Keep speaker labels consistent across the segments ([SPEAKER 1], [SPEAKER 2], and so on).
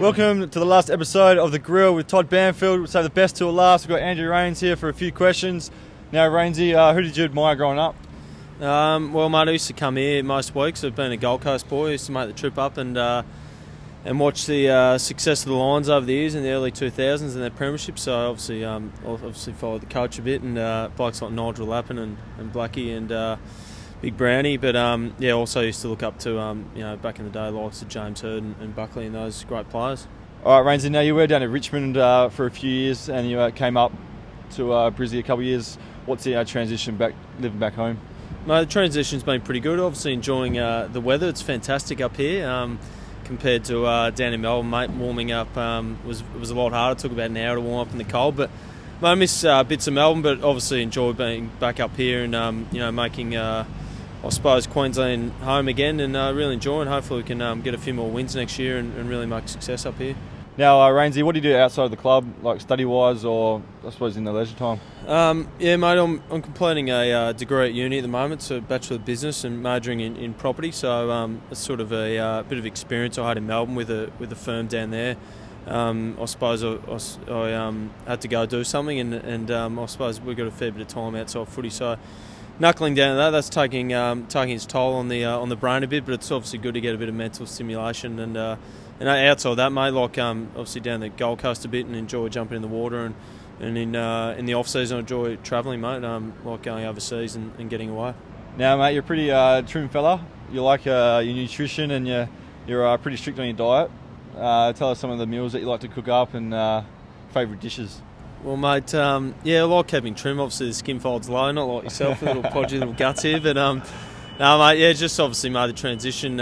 [SPEAKER 1] Welcome to the last episode of The Grill with Todd Banfield. We'll save the best till last. We've got Andrew Rains here for a few questions. Now, Rainsy, who did you admire growing up?
[SPEAKER 2] Well, mate, I used to come here most weeks. I've been a Gold Coast boy. I used to make the trip up and watch the success of the Lions over the years in the early 2000s and their premiership. So I obviously followed the coach a bit and blokes like Nigel Lappin and Blackie and Big Brownie. But also used to look up to back in the day likes of James Hird and Buckley and those great players.
[SPEAKER 1] All right, Rainsy, now you were down at Richmond for a few years and you came up to Brisbane a couple of years. What's the transition back, living back home?
[SPEAKER 2] No, the transition's been pretty good. Obviously enjoying the weather. It's fantastic up here compared to down in Melbourne. Mate, warming up was a lot harder. It took about an hour to warm up in the cold. But I miss bits of Melbourne, but obviously enjoy being back up here and making I suppose Queensland home again and really enjoying. Hopefully we can get a few more wins next year and really make success up here.
[SPEAKER 1] Now, Rainsy, what do you do outside of the club, like study-wise or I suppose in the leisure time?
[SPEAKER 2] Mate, I'm completing a degree at uni at the moment, so Bachelor of Business and majoring in property. So it's sort of a bit of experience I had in Melbourne with a firm down there. I suppose I had to go do something and I suppose we've got a fair bit of time outside footy. So knuckling down to that's taking its toll on the brain a bit, but it's obviously good to get a bit of mental stimulation and outside of that, mate, like obviously down the Gold Coast a bit and enjoy jumping in the water and in the off season I enjoy travelling, mate. Like going overseas and getting away. Now,
[SPEAKER 1] mate, you're a pretty trim fella. You like your nutrition and you're pretty strict on your diet. Tell us some of the meals that you like to cook up and favourite dishes.
[SPEAKER 2] Well, mate, I like keeping trim. Obviously, the skin folds low, not like yourself, a little podgy little guts here. But no, mate, just obviously made the transition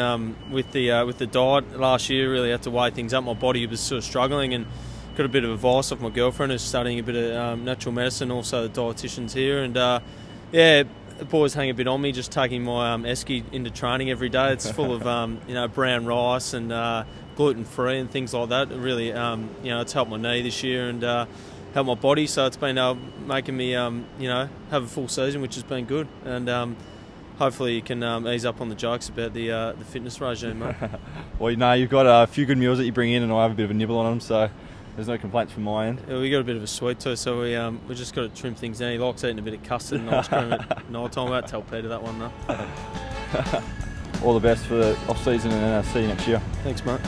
[SPEAKER 2] with the diet last year. Really had to weigh things up. My body was sort of struggling, and got a bit of advice off my girlfriend who's studying a bit of natural medicine. Also, the dietitians here, and the boys hang a bit on me. Just taking my esky into training every day. It's full of brown rice and gluten free and things like that. It really, it's helped my knee this year and helped my body. So it's been making me, have a full season, which has been good. And hopefully you can ease up on the jokes about the fitness regime, mate.
[SPEAKER 1] Well, you've got a few good meals that you bring in, and I have a bit of a nibble on them, so there's no complaints from my end.
[SPEAKER 2] Yeah, we got a bit of a sweet tooth, so we just got to trim things down. He likes eating a bit of custard and ice cream at night time. I won't tell Peter that one, though.
[SPEAKER 1] All the best for the off season, and see you next year.
[SPEAKER 2] Thanks, mate.